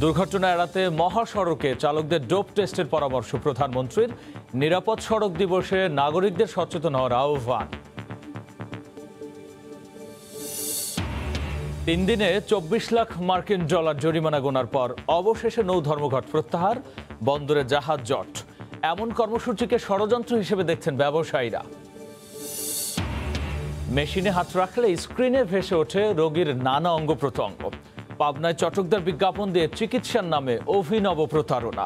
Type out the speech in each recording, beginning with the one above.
দুর্ঘটনা এড়াতে মহাসড়কে চালকদের ডোপ টেস্টের পরামর্শ প্রধানমন্ত্রীর। নিরাপদ সড়ক দিবসে নাগরিকদের সচেতন হওয়ার আহ্বান। 3 দিনে 24 লাখ মার্কিন ডলার জরিমানা গোনার পর অবশেষে নৌ ধর্মঘট প্রত্যাহার, বন্দরে জাহাজ জট। এমন কর্মসূচিকে ষড়যন্ত্র হিসেবে দেখছেন ব্যবসায়ীরা। মেশিনে হাত রাখলে স্ক্রিনে ভেসে ওঠে রোগীর নানা অঙ্গ প্রত্যঙ্গ। পাবনায় চটকদার বিজ্ঞাপন দিয়ে চিকিৎসার নামে অভিনব প্রতারণা,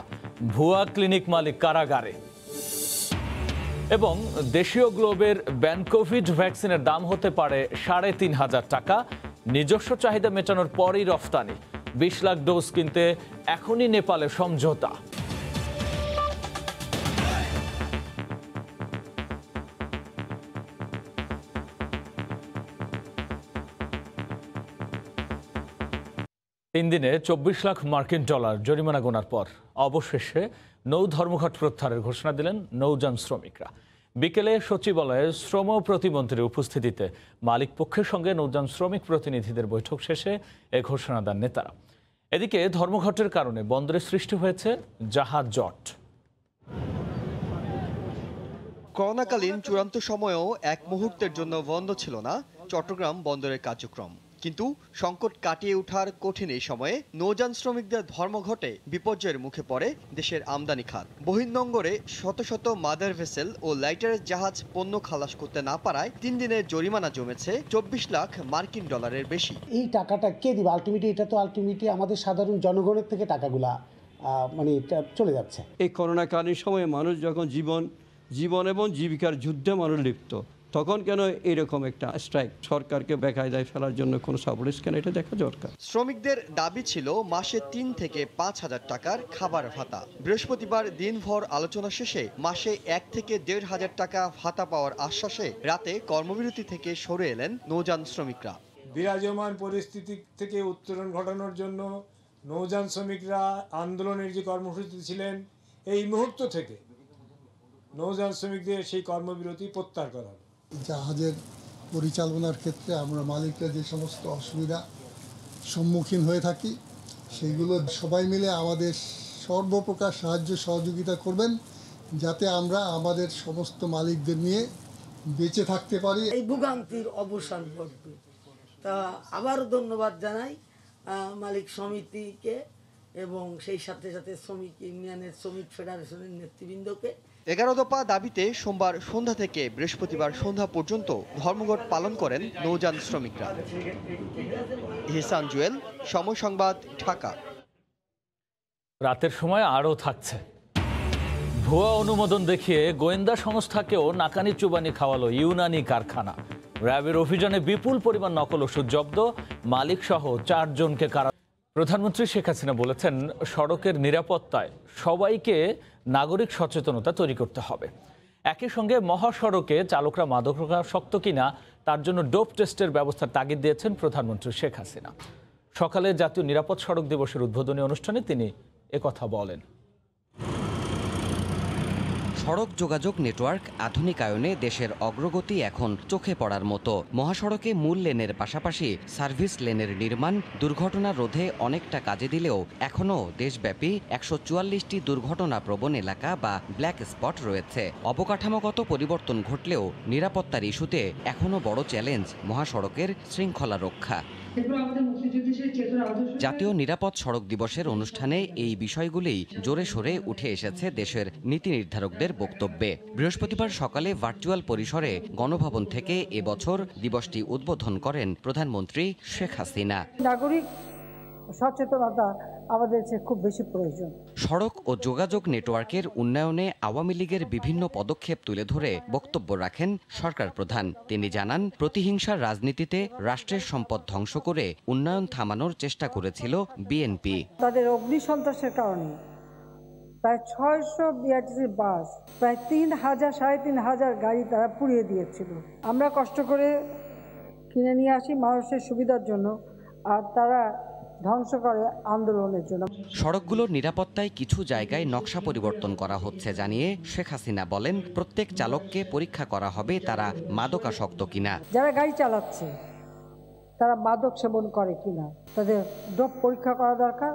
ভুয়া ক্লিনিক মালিক কারাগারে। এবং দেশীয় গ্লোবের ব্যানকোভিড ভ্যাকসিনের দাম হতে পারে ৩,৫০০ টাকা। নিজস্ব চাহিদা মেটানোর পরই রফতানি। ২০ লাখ ডোজ কিনতে এখনই নেপালে সমঝোতা। তিন দিনে 24 লাখ মার্কিন ডলার জরিমানা গোনার পর অবশেষে নৌ ধর্মঘট প্রত্যাহারের ঘোষণা দিলেন নৌযান শ্রমিকরা। বিকেলে সচিবালয়ে শ্রম প্রতিমন্ত্রীর উপস্থিতিতে মালিক পক্ষের সঙ্গে নৌযান শ্রমিক প্রতিনিধিদের বৈঠক শেষে এ ঘোষণা দেন নেতারা। এদিকে ধর্মঘটের কারণে বন্দরে সৃষ্টি হয়েছে জাহাজ জট। করোনাকালীন চূড়ান্ত সময়েও এক মুহূর্তের জন্য বন্ধ ছিল না চট্টগ্রাম বন্দরের কার্যক্রম। কিন্তু সংকট কাটিয়ে ওঠার কঠিন এই সময়ে নৌযান শ্রমিকদের ধর্মঘটে বিপর্যয়ের মুখে পড়ে দেশের আমদানি খাত। বহির্নোঙরে শত শত মাদার ভেসেল ও লাইটারের জাহাজ পণ্য খালাস করতে না পারায় 3 দিনের জরিমানা জমেছে 24 লাখ মার্কিন ডলারের বেশি। এই টাকাটা কে দিবে? এটা তো আমাদের সাধারণ জনগণের থেকে টাকাগুলা চলে যাচ্ছে। এই করোনাকালীন সময়ে মানুষ যখন জীবন এবং জীবিকার যুদ্ধে মানুষ লিপ্ত, তখন কেন এরকম একটা স্ট্রাইক সরকারকে বেকায়দায় ফেলার জন্য কোনো সাবরিস কেন, এটা দেখা দরকার। শ্রমিকদের দাবি ছিল মাসে 3 থেকে 5,000 টাকার খাবার ভাতা। বৃহস্পতিবার দিনভর আলোচনা শেষে মাসে 1 থেকে 1,500 টাকা ভাতা পাওয়ার আশ্বাসে রাতে কর্মবিরতি থেকে সরে এলেন নৌযান শ্রমিকরা। বিরাজমান পরিস্থিতি থেকে উত্তরণ ঘটানোর জন্য নৌযান শ্রমিকরা আন্দোলনের যে কর্মসূচি ছিলেন, এই মুহূর্ত থেকে নৌযান শ্রমিকদের সেই কর্মবিরতি প্রত্যাহার করা হবে। জাহাজের পরিচালনার ক্ষেত্রে আমরা মালিকরা যে সমস্ত অসুবিধা সম্মুখীন হয়ে থাকি, সেগুলো সবাই মিলে আমাদের সর্বপ্রকার সাহায্য সহযোগিতা করবেন, যাতে আমরা আমাদের সমস্ত মালিকদের নিয়ে বেঁচে থাকতে পারি। এই ভোগান্তির অবসান ঘটবে। তা আবারও ধন্যবাদ জানাই মালিক সমিতিকে এবং সেই সাথে সাথে শ্রমিক ইউনিয়নের শ্রমিক ফেডারেশনের নেতৃবৃন্দকে। 11 দফা দাবিতে সোমবার সন্ধ্যা থেকে বৃহস্পতিবার সন্ধ্যা পর্যন্ত ধর্মঘট পালন করেন নৌযান শ্রমিকরা। ইহসান জুয়েল, সময় সংবাদ, ঢাকা। রাতের সময় আরও থাকছে। ভুয়া অনুমোদন দেখিয়ে গোয়েন্দা সংস্থাকেও নাকানি চুবানি খাওয়ালো ইউনানি কারখানা। র্যাবের অভিযানে বিপুল পরিমাণ নকল ওষুধ জব্দ, মালিক সহ 4 জনকে কারা। প্রধানমন্ত্রী শেখ হাসিনা বলেছেন, সড়কের নিরাপত্তায় সবাইকে নাগরিক সচেতনতা তৈরি করতে হবে। একই সঙ্গে মহাসড়কে চালকরা মাদকাসক্ত কিনা তার জন্য ডোপ টেস্টের ব্যবস্থার তাগিদ দিয়েছেন প্রধানমন্ত্রী শেখ হাসিনা। সকালে জাতীয় নিরাপদ সড়ক দিবসের উদ্বোধনী অনুষ্ঠানে তিনি একথা বলেন। সড়ক যোগাযোগ নেটওয়ার্ক আধুনিকায়নে দেশের অগ্রগতি এখন চোখে পড়ার মতো। মহাসড়কে মূল লেনের পাশাপাশি সার্ভিস লেনের নির্মাণ দুর্ঘটনা রোধে অনেকটা কাজে দিলেও এখনও দেশব্যাপী 144টি দুর্ঘটনা প্রবণ এলাকা বা ব্ল্যাক স্পট রয়েছে। অবকাঠামোগত পরিবর্তন ঘটলেও নিরাপত্তার ইস্যুতে এখনও বড় চ্যালেঞ্জ মহাসড়কের শৃঙ্খলা রক্ষা। জাতীয় নিরাপদ সড়ক দিবসের অনুষ্ঠানে এই বিষয়গুলিই জোরে সোরে উঠে এসেছে দেশের নীতি নির্ধারকদের বক্তব্যে। বৃহস্পতিবার সকালে ভার্চুয়াল পরিসরে গণভবন থেকে এবছর দিবসটি উদ্বোধন করেন প্রধানমন্ত্রী শেখ হাসিনা। নাগরিক সচেতনতা আমাদের খুব বেশি প্রয়োজন। সড়ক ও যোগাযোগ নেটওয়ার্কের উন্নয়নে আওয়ামী লীগের বিভিন্ন পদক্ষেপ তুলে ধরে বক্তব্য রাখেন সরকার প্রধান। তিনি জানান, প্রতিহিংসার রাজনীতিতে রাষ্ট্রের সম্পদ ধ্বংস করে উন্নয়ন থামানোর চেষ্টা করেছিল বিএনপি। তাদের অগ্নিসন্ত্রাসের কারণে প্রায় 600 বিআরটিসি বাস, প্রায় 3,000-3,500 গাড়ি তারা পুড়িয়ে দিয়েছিল। আমরা কষ্ট করে কিনে নিয়ে আসি মানুষের সুবিধার জন্য, আর তারা ধ্বংস করে আন্দোলনের জন্য। সড়কগুলোর নিরাপত্তায় কিছু জায়গায় নকশা পরিবর্তন করা হচ্ছে জানিয়ে শেখ হাসিনা বলেন, প্রত্যেক চালককে পরীক্ষা করা হবে তারা মাদকাসক্ত কিনা। যারা গাড়ি চালাচ্ছে তারা মাদক সেবন করে কিনা তাদের ডোপ পরীক্ষা করা দরকার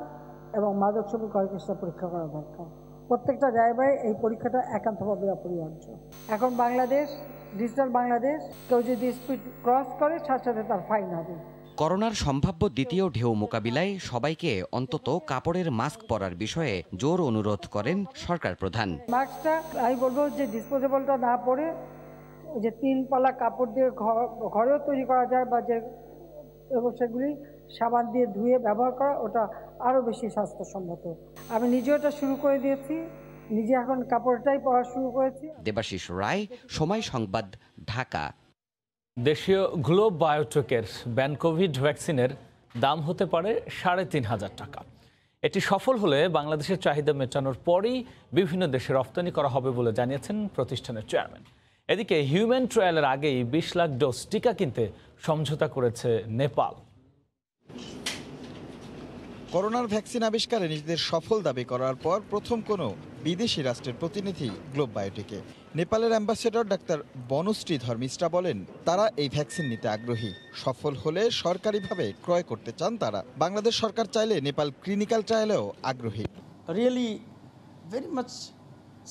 এবং মাদক দ্রব্য ক্রয় কৃষ্ণা পরীক্ষা করা দরকার। প্রত্যেকটা জায়গায় এই পরীক্ষাটা একান্তভাবে অপরিহার্য। এখন বাংলাদেশ ডিজিটাল বাংলাদেশ, কেউ যদি স্পিড ক্রস করে সাথে সাথে তার ফাইন হবে। করোনার সম্ভাব্য দ্বিতীয় ঢেউ মোকাবিলায় সবাইকে অন্তত কাপড়ের মাস্ক পরার বিষয়ে জোর অনুরোধ করেন সরকার প্রধান। মাস্কটা আমি বলবো যে ডিসপোজেবলটা না পরে যে 3 পালা কাপড় দিয়ে ঘরেও তৈরি করা যায় বা যে এবং সেগুলি সাবান দিয়ে ধুয়ে ব্যবহার করা, ওটা আরও বেশি স্বাস্থ্যসম্মত। আমি নিজে ওটা শুরু করে দিয়েছি, নিজে এখন কাপড়টাই পরা শুরু করেছি। দেবাশিস রায়, সময় সংবাদ, ঢাকা। দেশীয় গ্লোব বায়োটেকের ব্যানকোভিড ভ্যাকসিনের দাম হতে পারে ৩৫০০ টাকা। এটি সফল হলে বাংলাদেশের চাহিদা মেটানোর পরই বিভিন্ন দেশে রপ্তানি করা হবে বলে জানিয়েছেন প্রতিষ্ঠানের চেয়ারম্যান। এদিকে হিউম্যান ট্রায়ালের আগেই ২০ লাখ ডোজ টিকা কিনতে সমঝোতা করেছে নেপাল। করোনার ভ্যাকসিন আবিষ্কারে নিজেদের সফল দাবি করার পর প্রথম কোনো বিদেশি রাষ্ট্রের প্রতিনিধি গ্লোব বায়োটেকে। নেপালের অ্যাম্বাসেডর ডাক্তার বনশ্রীধর মিশ্রা বলেন, তারা এই ভ্যাকসিন নিতে আগ্রহী। সফল হলে সরকারিভাবে ক্রয় করতে চান তারা। বাংলাদেশ সরকার চাইলে নেপাল ক্লিনিক্যাল ট্রায়ালেও আগ্রহী। Really very much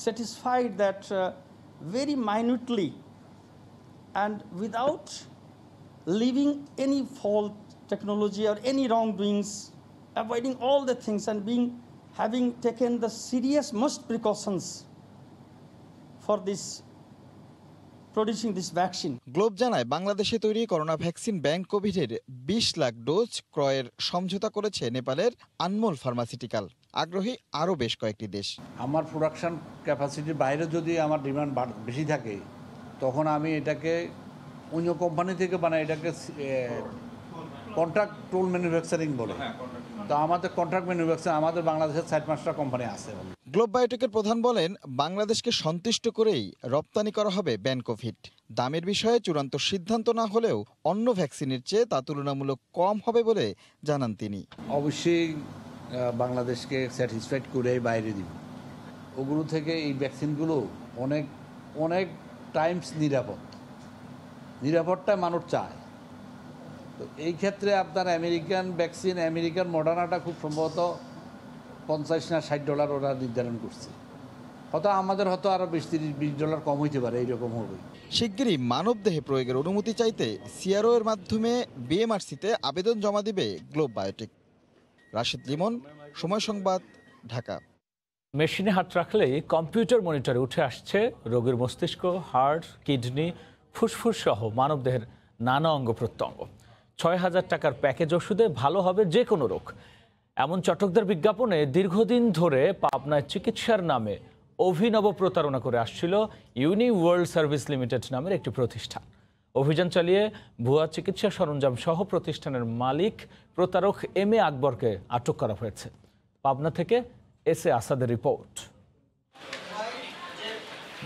satisfied that very minutely and without leaving any fault technology or any wrongdoings, avoiding all the things and having taken the serious most precautions for this producing this vaccine. Globe জানায়, বাংলাদেশে তৈরি corona vaccine ব্যানকোভিডের ২০ lakh dose ক্রয়ের সমঝোতা করেছে নেপালের Anmol pharmaceutical. আগ্রহী আরও বেশ কয়েকটি দেশ। আমার প্রোডাকশন ক্যাপাসিটির বাইরে যদি আমার ডিমান্ড বেশি থাকে, তখন আমি এটাকে অন্য কোম্পানি থেকে বানাই, এটাকে কন্ট্রাক্ট টোল ম্যানুফ্যাকচারিং বলে। তো আমাদের কন্ট্রাক্ট ম্যানুফ্যাকচার আমাদের বাংলাদেশের ৪-৫টা কোম্পানি আছে। গ্লোব বায়োটেকের প্রধান বলেন, বাংলাদেশকে সন্তুষ্ট করেই রপ্তানি করা হবে ব্যানকোভিড। দামের বিষয়ে চূড়ান্ত সিদ্ধান্ত না হলেও অন্য ভ্যাকসিনের চেয়ে তা তুলনামূলক কম হবে বলে জানান তিনি। অবশ্যই বাংলাদেশকে স্যাটিসফাইড করে বাইরে দিব। ওগুলো থেকে এই ভ্যাকসিনগুলো অনেক অনেক টাইমস নিরাপদটা মানুষ চায়। তো এই ক্ষেত্রে আপনার আমেরিকান ভ্যাকসিন, আমেরিকান মডার্নাটা খুব সম্ভবত $50 না $60 ওরা নির্ধারণ করছে। হয়তো আমাদের হয়তো আরও $20-30 কম হইতে পারে, এইরকম হবে। শিগগিরই মানবদেহে প্রয়োগের অনুমতি চাইতে সিআরও এর মাধ্যমে বিএমআরসিতে আবেদন জমা দিবে গ্লোব বায়োটেক। রাশেদ লিমন, সময় সংবাদ, ঢাকা। মেশিনে হাত রাখলেই কম্পিউটার মনিটরে উঠে আসছে রোগীর মস্তিষ্ক, হার্ট, কিডনি, ফুসফুস সহ মানবদেহের নানা অঙ্গ প্রত্যঙ্গ। ৬,০০০ টাকার প্যাকেজ ওষুধে ভালো হবে যে কোনো রোগ, এমন চটকদার বিজ্ঞাপনে দীর্ঘদিন ধরে পাবনায় চিকিৎসার নামে অভিনব প্রতারণা করে আসছিল ইউনি ওয়ার্ল্ড সার্ভিস লিমিটেড নামের একটি প্রতিষ্ঠান। অভিযান চালিয়ে ভুয়া চিকিৎসা সরঞ্জাম সহ প্রতিষ্ঠানের মালিক প্রতারক এম.এ. আকবরকে আটক করা হয়েছে। পাবনা থেকে এস.এ. আসাদের রিপোর্ট।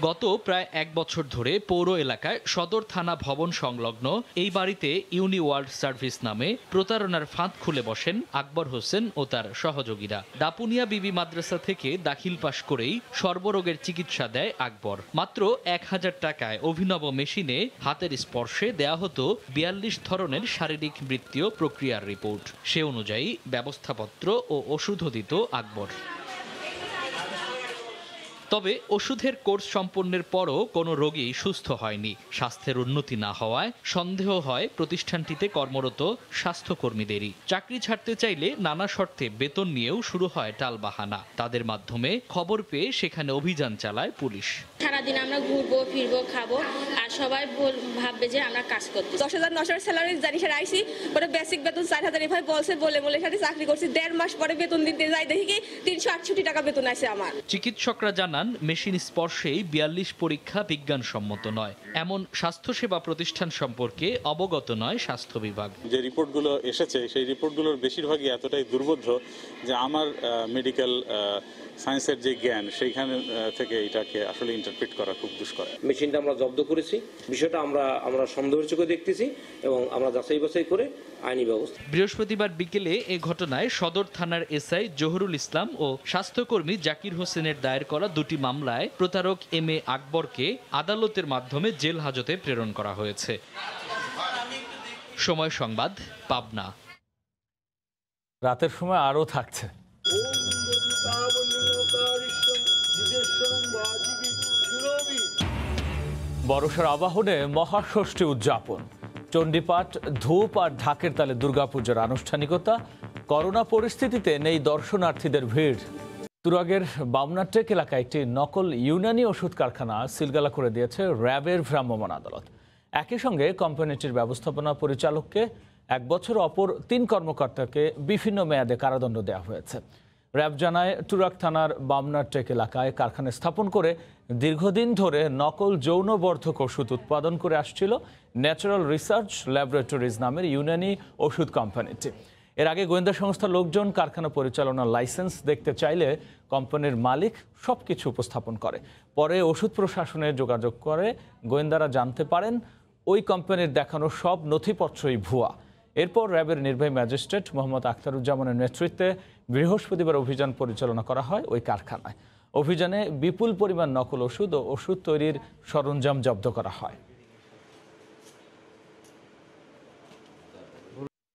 গত প্রায় ১ বছর ধরে পৌর এলাকায় সদর থানা ভবন সংলগ্ন এই বাড়িতে ইউনি ওয়ার্ল্ড সার্ভিস নামে প্রতারণার ফাঁদ খুলে বসেন আকবর হোসেন ও তার সহযোগীরা। দাপুনিয়া বিবি মাদ্রাসা থেকে দাখিল পাশ করেই সর্বরোগের চিকিৎসা দেয় আকবর। মাত্র ১,০০০ টাকায় অভিনব মেশিনে হাতের স্পর্শে দেয়া হতো ৪২ ধরনের শারীরিক বৃত্তীয় প্রক্রিয়ার রিপোর্ট। সে অনুযায়ী ব্যবস্থাপত্র ও ওষুধও দিত আকবর। তবে ওষুধের কোর্স সম্পন্নের পরও কোনো রোগী সুস্থ হয়নি। স্বাস্থ্যের উন্নতি না হওয়ায় সন্দেহ হয় প্রতিষ্ঠানটিতে কর্মরত স্বাস্থ্যকর্মীদেরই। চাকরি ছাড়তে চাইলে নানা শর্তে বেতন নিয়েও শুরু হয় টালবাহানা। তাদের মাধ্যমে খবর পেয়ে সেখানে অভিযান চালায় পুলিশ। সারাদিন আমরা ঘুরবো ফিরবো খাবো আর সবাই ভাববে যে আমরা কাজ করছি। 10,900 স্যালারি জানি সেটা আইসি, পরে বেসিক বেতন 4,000 এভাবে বলছে বলে সাথে চাকরি করছি। 1.5 মাস পরে বেতন দিতে যাই দেখি কি 368 টাকা বেতন আছে আমার। চিকিৎসকরা জানান, মেশিন স্পর্শেই ৪২ পরীক্ষা বিজ্ঞানসম্মত নয়। এমন স্বাস্থ্যসেবা প্রতিষ্ঠান সম্পর্কে অবগত নয় স্বাস্থ্য বিভাগ। যে রিপোর্টগুলো এসেছে সেই রিপোর্টগুলোর বেশিরভাগই এতটাই দুর্বোধ্য যে আমার মেডিকেল সায়েন্সের যে জ্ঞান সেইখানে থেকে এটাকে আসলে ইন্টারপ্রিট করা খুব দুষ্কর। মেশিনটা আমরা জব্দ করেছি, বিষয়টা আমরা সন্দেহের চোখে দেখতেছি এবং আমরা যাচাই বাছাই করে আইনি ব্যবস্থা। বৃহস্পতিবার বিকেলে এ ঘটনায় সদর থানার এসআই জহুরুল ইসলাম ও স্বাস্থ্যকর্মী জাকির হোসেনের দায়ের করা 2টি মামলায় প্রতারক এম.এ. আকবরকে আদালতের মাধ্যমে জেল হাজতে প্রেরণ করা হয়েছে। সময় সংবাদ, পাবনা। রাতের সময় আরও থাকছে। বর্ষার আবাহনে মহাষষ্ঠী উদযাপন, চণ্ডীপাঠ, ধূপ আর ঢাকের তালে দুর্গাপূজার আনুষ্ঠানিকতা। করোনা পরিস্থিতিতে নেই দর্শনার্থীদের ভিড়। তুরাগের বামনাটেক এলাকায় একটি নকল ইউনানি ওষুধ কারখানা সিলগালা করে দিয়েছে র্যাবের ভ্রাম্যমাণ আদালত। একই সঙ্গে কোম্পানিটির ব্যবস্থাপনা পরিচালককে 1 বছর, অপর 3 কর্মকর্তাকে বিভিন্ন মেয়াদে কারাদণ্ড দেওয়া হয়েছে। র্যাব জানায়, তুরাগ থানার বামনাটেক এলাকায় কারখানা স্থাপন করে দীর্ঘদিন ধরে নকল যৌনবর্ধক ওষুধ উৎপাদন করে আসছিল ন্যাচারাল রিসার্চ ল্যাবরেটরিজ নামের ইউনানি ওষুধ কোম্পানিটি। এর আগে গোয়েন্দা সংস্থার লোকজন কারখানা পরিচালনার লাইসেন্স দেখতে চাইলে কোম্পানির মালিক সবকিছু উপস্থাপন করে। পরে ওষুধ প্রশাসনে যোগাযোগ করে গোয়েন্দারা জানতে পারেন ওই কোম্পানির দেখানো সব নথিপত্রই ভুয়া। এরপর র্যাবের নির্বাহী ম্যাজিস্ট্রেট মোহাম্মদ আখতারুজ্জামানের নেতৃত্বে বৃহস্পতিবার অভিযান পরিচালনা করা হয় ওই কারখানায়। অভিযানে বিপুল পরিমাণ নকল ওষুধ ও ওষুধ তৈরির সরঞ্জাম জব্দ করা হয়।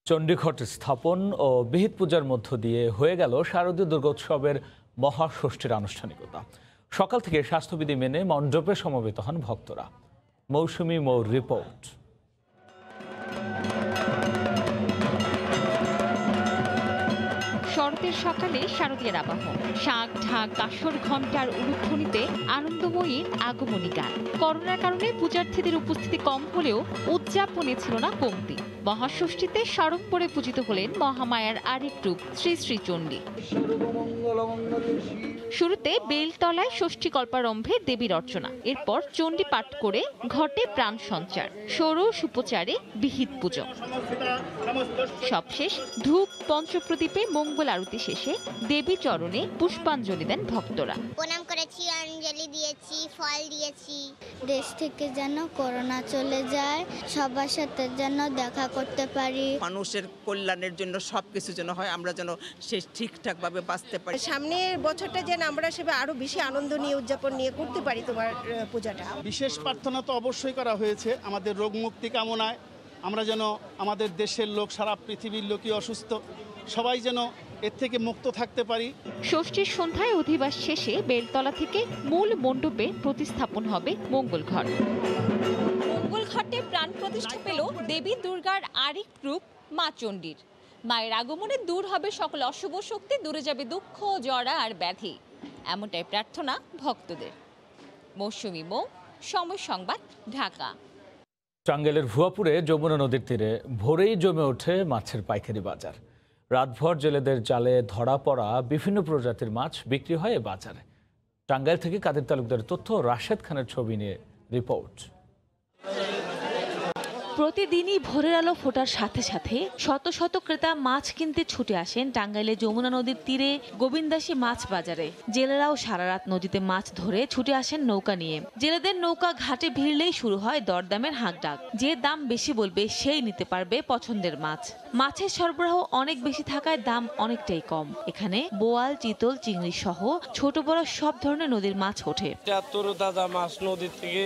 চণ্ডীঘট স্থাপন ও বিহিত পূজার মধ্য দিয়ে হয়ে গেল শারদীয় দুর্গোৎসবের মহাষষ্ঠীর আনুষ্ঠানিকতা। সকাল থেকে স্বাস্থ্যবিধি মেনে মণ্ডপে সমবেত হন ভক্তরা। মৌসুমী মৌর রিপোর্ট। শরতের সকালে শারদীয়ার আবাহন, শাঁখ, ঢাক, কাসর, ঘণ্টার উলুধ্বনিতে আনন্দময়ীর আগমনী গান। করোনার কারণে পূজার্থীদের উপস্থিতি কম হলেও উদযাপনে ছিল না কমতি। মহাষষ্ঠীতে সাড়ম্বরে পূজিত হলেন মহামায়ার আরেক রূপ শ্রী শ্রী চণ্ডী। শুরুতে বেলতলায় ষষ্ঠী কল্পারম্ভে দেবীর অর্চনা, এরপর চণ্ডী পাঠ করে ঘটে প্রাণ সঞ্চার, ষোড়শ উপচারে বিহিত পুজো। সবশেষ ধূপ পঞ্চপ্রদীপে মঙ্গল আরতি শেষে দেবী চরণে পুষ্পাঞ্জলি দেন ভক্তরা। প্রণাম করেছি, অঞ্জলি দিয়েছি, ফল দিয়েছি। দেশ থেকে যেন করোনা চলে যায়, সবার সাথে যেন দেখা করতে পারি, মানুষের কল্যাণের জন্য সবকিছু যেন হয়, আমরা যেন সে ঠিকঠাক ভাবে বাঁচতে পারি। সামনের বছরটা যেন আমরা সেটা আরো বেশি আনন্দ নিয়ে উদযাপন নিয়ে করতে পারি তোমার পূজাটা। বিশেষ প্রার্থনা তো অবশ্যই করা হয়েছে আমাদের রোগ মুক্তি কামনায়। আমরা যেন আমাদের দেশের লোক, সারা পৃথিবীর লোকই অসুস্থ, সবাই যেন এর থেকে মুক্ত থাকতে পারি। ষষ্ঠীর সন্ধ্যায় অধিবাস শেষে বেলতলা থেকে মূল মণ্ডপে প্রতিস্থাপন হবে মঙ্গল ঘট। মঙ্গল ঘটে প্রাণ প্রতিষ্ঠা পেল দেবী দুর্গার আরেক রূপ মা চণ্ডীর। মায়ের আগমনে দূর হবে সকল অশুভ শক্তি, দূরে যাবে দুঃখ, জরা আর ব্যাধি, এমনটাই প্রার্থনা ভক্তদের। মৌসুমী মৌ, সময় সংবাদ, ঢাকা। টাঙ্গাইলের ভুয়াপুরে যমুনা নদীর তীরে ভোরেই জমে ওঠে মাছের পাইকারি বাজার। রাতভর জেলেদের জালে ধরা পড়া বিভিন্ন প্রজাতির মাছ বিক্রি হয় এ বাজারে। টাঙ্গাইল থেকে কাদের তালুকদারের তথ্য, রাশেদ খানের ছবি নিয়ে রিপোর্ট। প্রতিদিনই ভোরের আলো ফোটার সাথে সাথে শত শত ক্রেতা মাছ কিনতে ছুটে আসেন টাঙ্গাইলে যমুনা নদীর তীরে গোবিন্দাসী মাছ বাজারে। জেলেরাও সারা রাত নদীতে মাছ ধরে ছুটে আসেন নৌকা নিয়ে। জেলেদের নৌকা ঘাটে ভিড়লেই শুরু হয় দরদামের হাঁকডাক। যে দাম বেশি বলবে সেই নিতে পারবে পছন্দের মাছ। মাছের সরবরাহ অনেক বেশি থাকায় দাম অনেকটাই কম। এখানে বোয়াল, চিতল, চিংড়ি সহ ছোট বড় সব ধরনের নদীর মাছ ওঠে। তরতাজা মাছ নদীর থেকে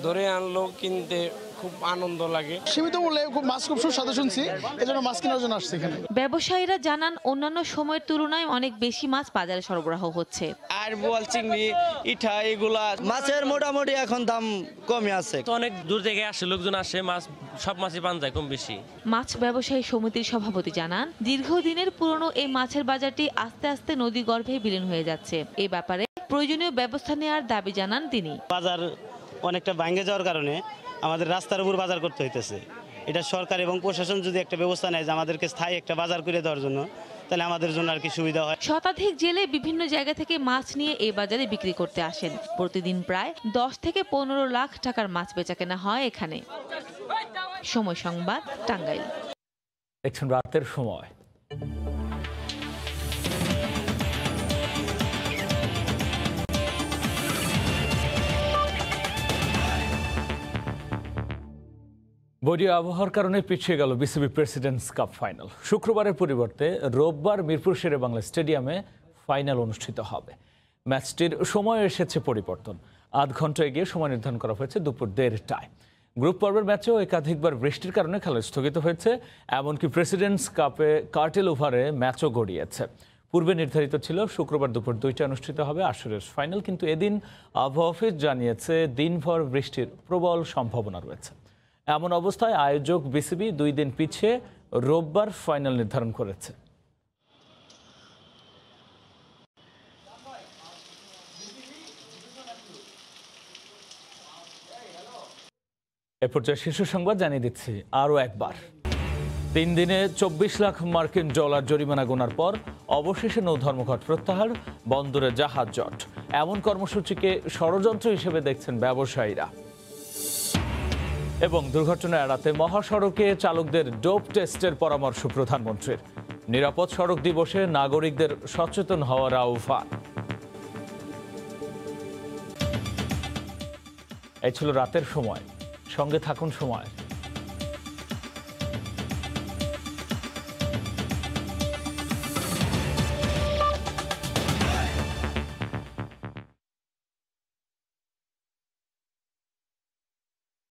ধরে আনলো, কিনতে খুব আনন্দ লাগে। সীমিত মূল্যে মাছ খুব সুস্বাদু শুনছি, এজন্য মাছ কেনার জন্য আসছি এখানে। ব্যবসায়ীরা জানান অন্যান্য সময়ের তুলনায় অনেক বেশি মাছ বাজারে সরবরাহ হচ্ছে। আর বোয়াল, চিংড়ি, ইঠা এগুলা মাছের মোটামুটি এখন দাম কমে আছে। অনেক দূর থেকে আসে লোকজন, আসে মাছ, সব মাছই পান যায় কম বেশি। মাছ ব্যবসায়ী সমিতির সভাপতি জানান, দীর্ঘদিনের পুরনো এই মাছের বাজারটি আস্তে আস্তে নদী গর্ভে বিলীন হয়ে যাচ্ছে। এ ব্যাপারে প্রয়োজনীয় ব্যবস্থা নেওয়ার দাবি জানান তিনি। বাজার অনেকটা ভাঙে যাওয়ার কারণে আমাদের রাস্তার উপর বাজার করতে হইতেছে। এটা সরকার এবং প্রশাসন যদি একটা ব্যবস্থা নেয় যে আমাদেরকে স্থায়ী একটা বাজার করে দেওয়ার জন্য, তাহলে আমাদের জন্য আর কি সুবিধা হয়। শতাধিক জেলে বিভিন্ন জায়গা থেকে মাছ নিয়ে এই বাজারে বিক্রি করতে আসেন। প্রতিদিন প্রায় 10 থেকে 15 লাখ টাকার মাছ বেচাকেনা হয় এখানে। সময় সংবাদ, টাঙ্গাইল। দেখছেন রাতের সময়। বৈরী আবহাওয়ার কারণে পিছিয়ে গেল বিসিবি প্রেসিডেন্টস কাপ ফাইনাল। শুক্রবারের পরিবর্তে রোববার মিরপুর শেরেবাংলা স্টেডিয়ামে ফাইনাল অনুষ্ঠিত হবে। ম্যাচটির সময় এসেছে পরিবর্তন, আধ ঘন্টা এগিয়ে সময় নির্ধারণ করা হয়েছে দুপুর 1:30টায়। গ্রুপ পর্বের ম্যাচেও একাধিকবার বৃষ্টির কারণে খেলা স্থগিত হয়েছে। এমনকি প্রেসিডেন্টস কাপে কার্টেল ওভারে ম্যাচও গড়িয়েছে। পূর্বে নির্ধারিত ছিল শুক্রবার দুপুর 2টায় অনুষ্ঠিত হবে আসরের ফাইনাল, কিন্তু এদিন আবহাওয়া অফিস জানিয়েছে দিনভর বৃষ্টির প্রবল সম্ভাবনা রয়েছে। এমন অবস্থায় আয়োজক বিসিবি 2 দিন পিছিয়ে রোববার ফাইনাল নির্ধারণ করেছে। এ পর্যায়ে শীর্ষ সংবাদ জানিয়ে দিচ্ছি আরও একবার। 3 দিনে 24 লাখ মার্কিন ডলার জরিমানা গোনার পর অবশেষে নৌ ধর্মঘট প্রত্যাহার, বন্দরে জাহাজ জট। এমন কর্মসূচিকে ষড়যন্ত্র হিসেবে দেখছেন ব্যবসায়ীরা। এবং দুর্ঘটনা এড়াতে মহাসড়কে চালকদের ডোপ টেস্টের পরামর্শ প্রধানমন্ত্রীর। নিরাপদ সড়ক দিবসে নাগরিকদের সচেতন হওয়ার আহ্বান। এই ছিল রাতের সময়, সঙ্গে থাকুন সময়।